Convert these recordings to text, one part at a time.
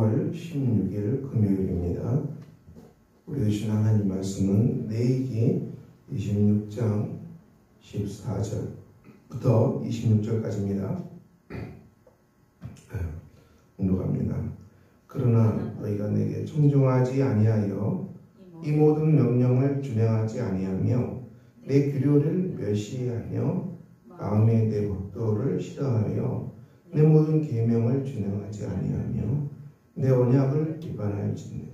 3월 16일 금요일입니다. 우리 주신 하나님 말씀은 레위기 26장 14절부터 26절까지입니다. 공독합니다. 그러나 너희가 내게 청종하지 아니하여 이 모든 명령을 준행하지 아니하며 내 규례를 멸시하며 마음에 내 법도를 싫어하여 내 모든 계명을 준행하지 아니하며 내 언약을 위반하였으니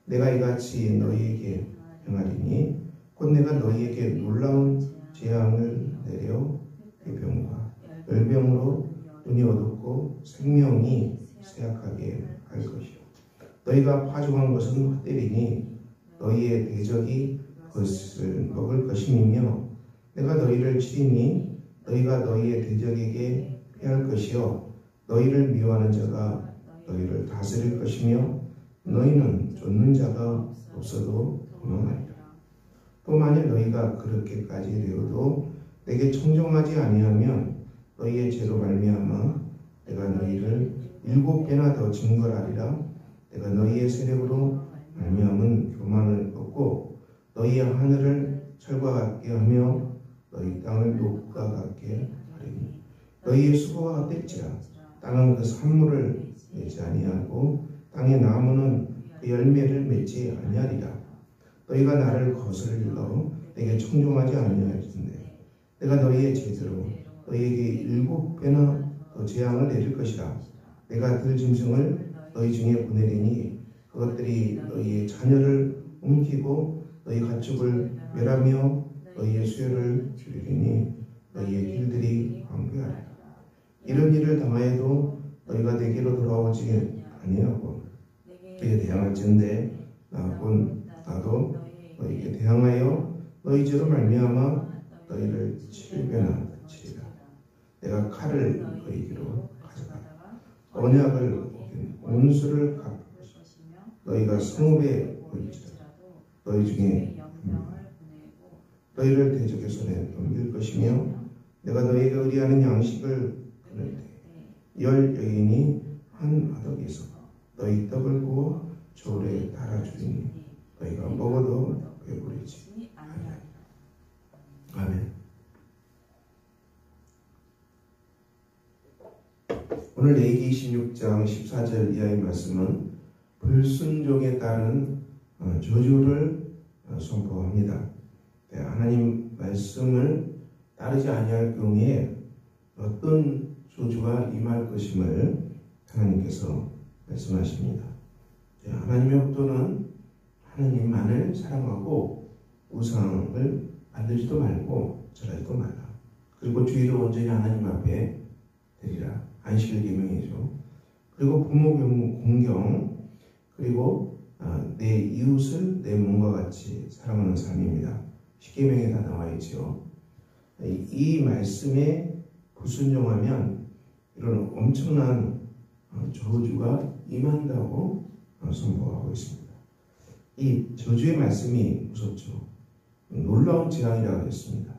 내가 이같이 너희에게 행하리니 곧 내가 너희에게 놀라운 재앙을 내려 해병과 열병으로 눈이 어둡고 생명이 쇠약하게 할 것이요 너희가 파종한 것은 헛되리니 너희의 대적이 그것을 먹을 것임이며 내가 너희를 치리니 너희가 너희의 대적에게 피할 것이요 너희를 미워하는 자가 너희를 다스릴 것이며 너희는 쫓는 자가 없어도 도망하리라. 또 만일 너희가 그렇게까지 되어도 내게 청종하지 아니하면 너희의 죄로 말미암아 내가 너희를 7배나 더 징벌하리라. 내가 너희의 세력으로 말미암은 교만을 꺾고 너희의 하늘을 철과 같게 하며 너희 땅을 녹과 같게 하리니 너희의 수고가 헛될지라. 땅은 그 산물을 내지 아니하고 땅의 나무는 그 열매를 맺지 아니하리라. 너희가 나를 거슬러 내게 청종하지 아니하였는데 내가 너희의 죄대로 너희에게 7배나 더 재앙을 내릴 것이라. 내가 들짐승을 너희 중에 보내리니 그것들이 너희의 자녀를 옮기고 너희 가축을 멸하며 너희의 수요를 줄이리니 너희의 길들이 황폐하리라. 이런 일을 당하여도 너희가 내게로 돌아오지 아니하고 너희에 대항할진대 나도 너희에게 대항하여 너희 죄로 말미암아 너희를 7배나 치리라. 내가 칼을 너희에게로 가져가라. 언약을 어긴 온수를 갚을 것이며 너희가 성읍에 보일지라. 너희 중에 너희를 대적의 손에 넘길 것이며 내가 너희에게 의리하는 양식을 끊을 때 열 여인이 한 화덕에서 너희 떡을 구워 저울에 달아주리니 너희가 먹어도 배부르지 아니하리라. 아멘. 오늘 레위기 26장 14절 이하의 말씀은 불순종에 따른 저주를 선포합니다. 하나님 말씀을 따르지 아니할 경우에 어떤 저주가 임할 것임을 하나님께서 말씀하십니다. 하나님의 법도는 하나님만을 사랑하고 우상을 만들지도 말고 절하지도 말라. 그리고 주의를 온전히 하나님 앞에 드리라. 안식일 계명이죠. 그리고 부모 공경, 그리고 내 이웃을 내 몸과 같이 사랑하는 삶입니다. 십계명에 다 나와 있죠. 이 말씀에 불순종하면 이런 엄청난 저주가 임한다고 선포하고 있습니다. 이 저주의 말씀이 무섭죠. 놀라운 재앙이라고 했습니다.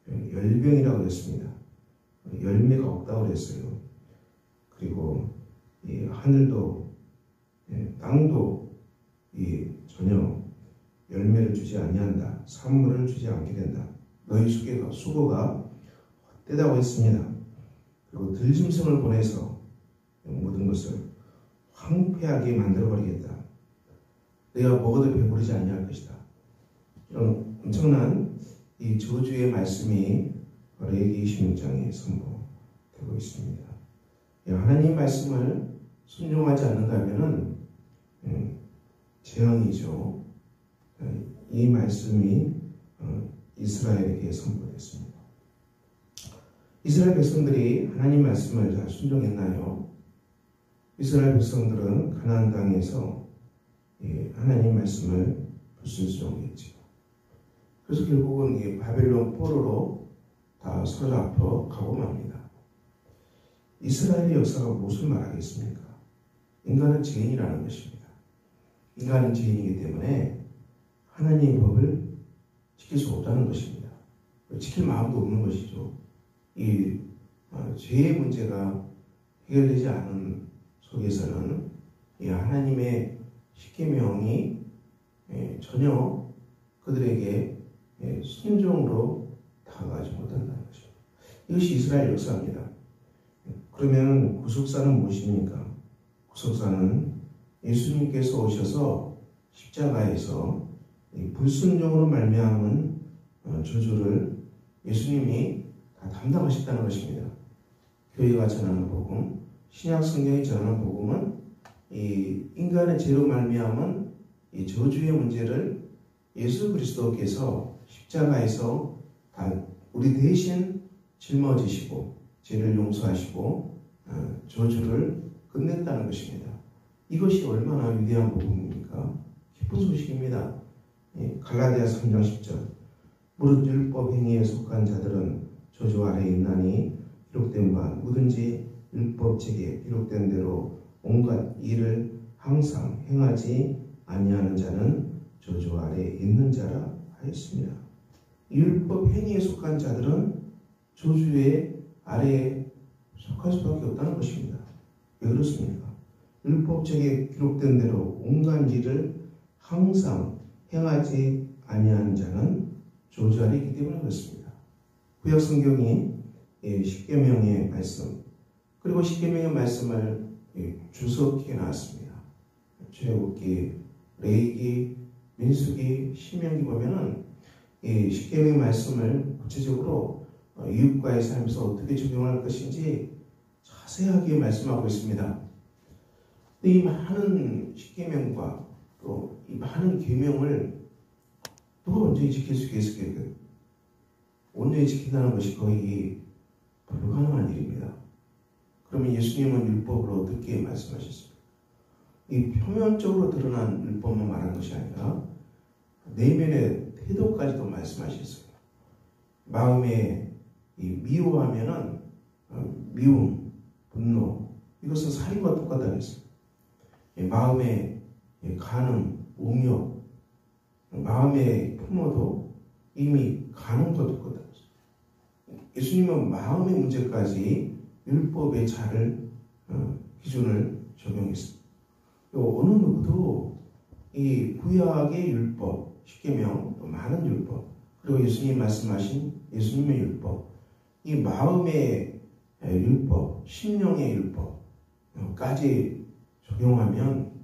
열병이라고 했습니다. 열매가 없다고 했어요. 그리고 이 하늘도 땅도 전혀 열매를 주지 아니한다. 산물을 주지 않게 된다. 너희 수고가 헛되다고 했습니다. 그리고 들짐승을 보내서 모든 것을 황폐하게 만들어버리겠다. 너희가 먹어도 배부르지 아니할 것이다. 이런 엄청난 이 저주의 말씀이 레위기 26장에 선포되고 있습니다. 하나님 말씀을 순종하지 않는가 하면은 재앙이죠. 이 말씀이 이스라엘에게 선포됐습니다. 이스라엘 백성들이 하나님 말씀을 잘 순종했나요? 이스라엘 백성들은 가나안 땅에서 하나님 말씀을 불순종했죠. 그래서 결국은 바벨론 포로로 다 사로잡혀 가고 맙니다. 이스라엘의 역사가 무엇을 말하겠습니까? 인간은 죄인이라는 것입니다. 인간은 죄인이기 때문에 하나님의 법을 지킬 수 없다는 것입니다. 지킬 마음도 없는 것이죠. 이 죄의 문제가 해결되지 않은 속에서는 이 하나님의 십계명이 전혀 그들에게 순종으로 다가가지 못한다는 것입니다. 이것이 이스라엘 역사입니다. 그러면 구속사는 무엇입니까? 구속사는 예수님께서 오셔서 십자가에서 불순종으로 말미암은 저주를 예수님이 다 담당하셨다는 것입니다. 교회가 전하는 복음, 신약 성경이 전하는 복음은 이 인간의 죄로 말미암은 이 저주의 문제를 예수 그리스도께서 십자가에서 다 우리 대신 짊어지시고 죄를 용서하시고 저주를 끝냈다는 것입니다. 이것이 얼마나 위대한 복음입니까? 기쁜 소식입니다. 갈라디아서 3장 10절 무릇 율법 행위에 속한 자들은 저주 아래에 있나니 기록된 바 누구든지 율법책에 기록된 대로 온갖 일을 항상 행하지 아니하는 자는 저주 아래에 있는 자라 하였습니다. 율법 행위에 속한 자들은 저주의 아래에 속할 수밖에 없다는 것입니다. 왜 그렇습니까? 율법책에 기록된 대로 온갖 일을 항상 행하지 아니하는 자는 저주 아래에 있기 때문에 그렇습니다. 구약 성경이 십계명의 말씀 그리고 십계명의 말씀을 주석해 놨습니다. 출애굽기, 레위기, 민수기, 신명기 보면은 이 십계명의 말씀을 구체적으로 이웃과의 삶에서 어떻게 적용할 것인지 자세하게 말씀하고 있습니다. 이 많은 십계명과 또 이 많은 계명을 누가 온전히 지킬 수 있겠어요? 온전히 지킨다는 것이 거의 불가능한 일입니다. 그러면 예수님은 율법을 어떻게 말씀하셨습니까? 이 표면적으로 드러난 율법만 말하는 것이 아니라 내면의 태도까지도 말씀하셨어요. 마음에 미워하면은 미움, 분노 이것은 살인과 똑같다고 했어요. 마음에 간음, 웅욕, 마음에 품어도 이미 간음과 똑같다고 했어요. 예수님은 마음의 문제까지 율법의 자를 기준을 적용했습니다. 어느 누구도 이 구약의 율법, 십계명, 또 많은 율법, 그리고 예수님 말씀하신 예수님의 율법, 이 마음의 율법, 심령의 율법까지 적용하면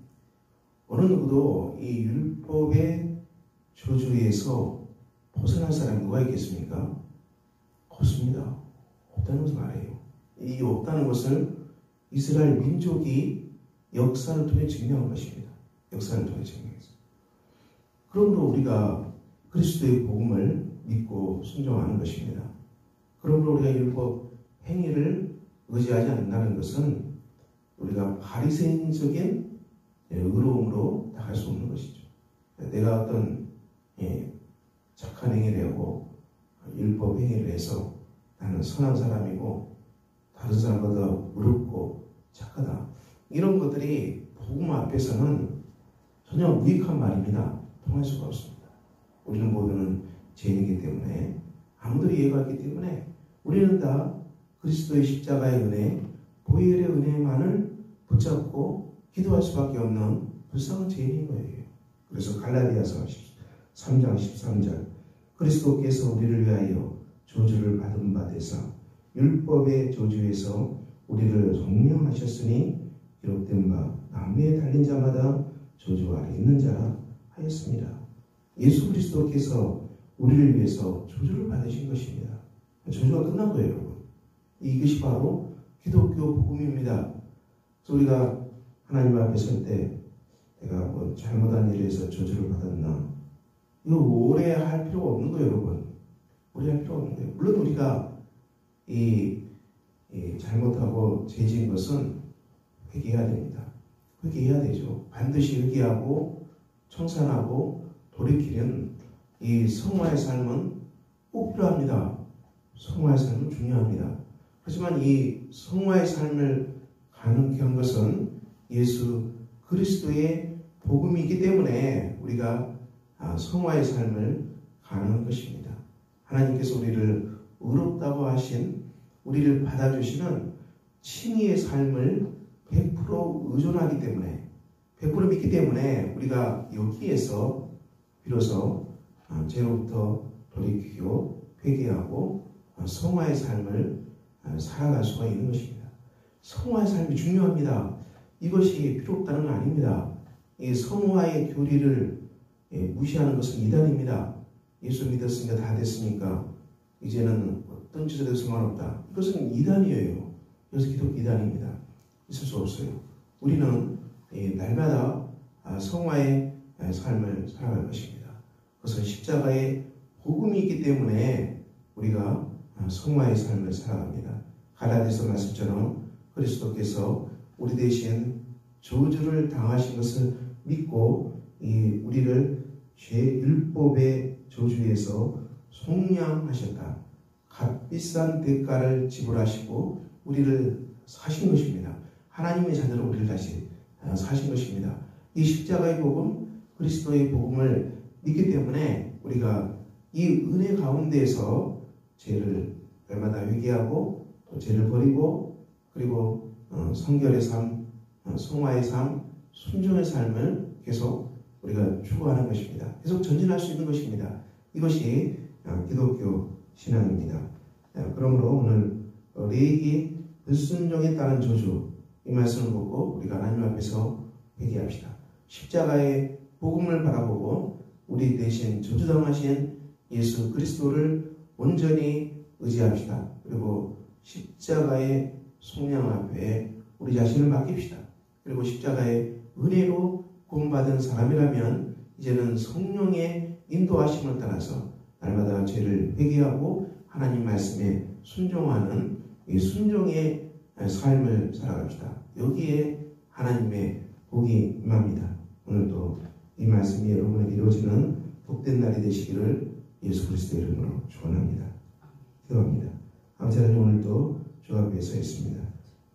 어느 누구도 이 율법의 저주에서 벗어날 사람이 누가 있겠습니까? 없습니다. 없다는 것을 말해요. 이 없다는 것을 이스라엘 민족이 역사를 통해 증명한 것입니다. 역사를 통해 증명했습니다. 그러므로 우리가 그리스도의 복음을 믿고 순종하는 것입니다. 그러므로 우리가 율법 행위를 의지하지 않는다는 것은 우리가 바리새인적인 의로움으로 나갈 수 없는 것이죠. 내가 어떤 착한 행위를 하고 율법 행위를 해서 나는 선한 사람이고 다른 사람보다 의롭고 착하다. 이런 것들이 복음 앞에서는 전혀 무익한 말입니다. 통할 수가 없습니다. 우리는 모두는 죄인이기 때문에 아무도 이해가 없기 때문에 우리는 다 그리스도의 십자가의 은혜, 보혈의 은혜만을 붙잡고 기도할 수밖에 없는 불쌍한 죄인인 거예요. 그래서 갈라디아서 3장 13절 그리스도께서 우리를 위하여 저주를 받은 바 되사 율법의 저주에서 우리를 성령하셨으니 기록된 바 나무에 달린 자마다 저주 아래 있는 자라 하였습니다. 예수 그리스도께서 우리를 위해서 저주를 받으신 것입니다. 저주가 끝난 거예요, 여러분. 이것이 바로 기독교 복음입니다. 그래서 우리가 하나님 앞에 설 때 내가 뭐 잘못한 일에 해서 저주를 받았나? 이거 오래 할 필요가 없는 거예요, 여러분. 오래 할 필요가 없는 거예요. 물론 우리가 이 잘못하고 죄 지은 것은 회개해야 됩니다. 회개해야 되죠. 반드시 회개하고 청산하고 돌이키는 이 성화의 삶은 꼭 필요합니다. 성화의 삶은 중요합니다. 하지만 이 성화의 삶을 가능케 한 것은 예수 그리스도의 복음이기 때문에 우리가 성화의 삶을 가능한 것입니다. 하나님께서 우리를 의롭다고 하신 우리를 받아주시는 칭의의 삶을 100% 100% 의존하기 때문에 100% 믿기 때문에 우리가 여기에서 비로소 죄로부터 돌이키고 회개하고 성화의 삶을 살아갈 수가 있는 것입니다. 성화의 삶이 중요합니다. 이것이 필요 없다는 건 아닙니다. 이 성화의 교리를 무시하는 것은 이단입니다. 예수 믿었으니까 다 됐으니까 이제는 어떤 짓을 해도 상관없다. 이것은 이단이에요. 그래서 기독교 이단입니다. 있을 수 없어요. 우리는 날마다 성화의 삶을 살아갈 것입니다. 그것은 십자가의 복음이 있기 때문에 우리가 성화의 삶을 살아갑니다. 갈라디아서 말씀처럼 그리스도께서 우리 대신 저주를 당하신 것을 믿고 우리를 죄율법의 저주에서 속량하셨다. 값비싼 대가를 지불하시고 우리를 사신 것입니다. 하나님의 자녀로 우리를 다시 사신 것입니다. 이 십자가의 복음, 그리스도의 복음을 믿기 때문에 우리가 이 은혜 가운데에서 죄를 날마다 회개하고 또 죄를 버리고 그리고 성결의 삶, 성화의 삶, 순종의 삶을 계속 우리가 추구하는 것입니다. 계속 전진할 수 있는 것입니다. 이것이 기독교 신앙입니다. 그러므로 오늘 레위기 불순종에 따른 저주 이 말씀을 보고 우리가 하나님 앞에서 회개합시다. 십자가의 복음을 바라보고 우리 대신 저주당하신 예수 그리스도를 온전히 의지합시다. 그리고 십자가의 속량 앞에 우리 자신을 맡깁시다. 그리고 십자가의 은혜로 구원받은 사람이라면 이제는 성령의 인도하심을 따라서 날마다 죄를 회개하고 하나님 말씀에 순종하는 이 순종의 삶을 살아갑시다. 여기에 하나님의 복이 임합니다. 오늘도 이 말씀이 여러분에게 이루어지는 복된 날이 되시기를 예수 그리스도의 이름으로 축원합니다. 기도합니다. 아버지 하나님, 오늘도 주 앞에 서 있습니다.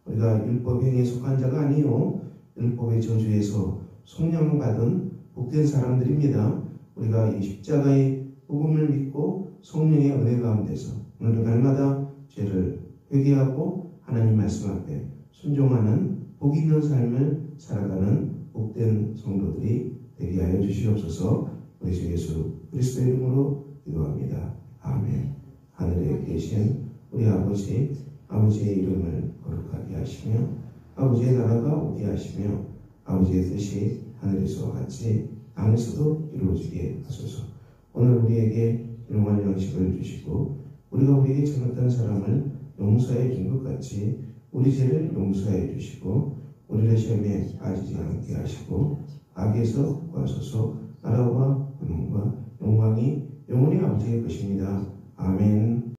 우리가 율법 행위에 속한 자가 아니요 율법의 저주에서 속량받은 복된 사람들입니다. 우리가 이 십자가의 복음을 믿고 성령의 은혜 가운데서 오늘도 날마다 죄를 회개하고 하나님 말씀 앞에 순종하는 복 있는 삶을 살아가는 복된 성도들이 되게 하여 주시옵소서. 우리 주 예수 그리스도의 이름으로 기도합니다. 아멘. 하늘에 계신 우리 아버지의 이름을 거룩하게 하시며 아버지의 나라가 오게 하시며 아버지의 뜻이 하늘에서와 같이 땅에서도 이루어지게 하소서. 오늘 우리에게 일용할 양식을 주시고 우리가 우리에게 잘못한 사람을 용서해 준 것 같이 우리 죄를 용서해 주시고 우리를 시험에 빠지지 않게 하시고 악에서 구하소서. 나라와 권능과 영광이 영원히 아버지의 것입니다. 아멘.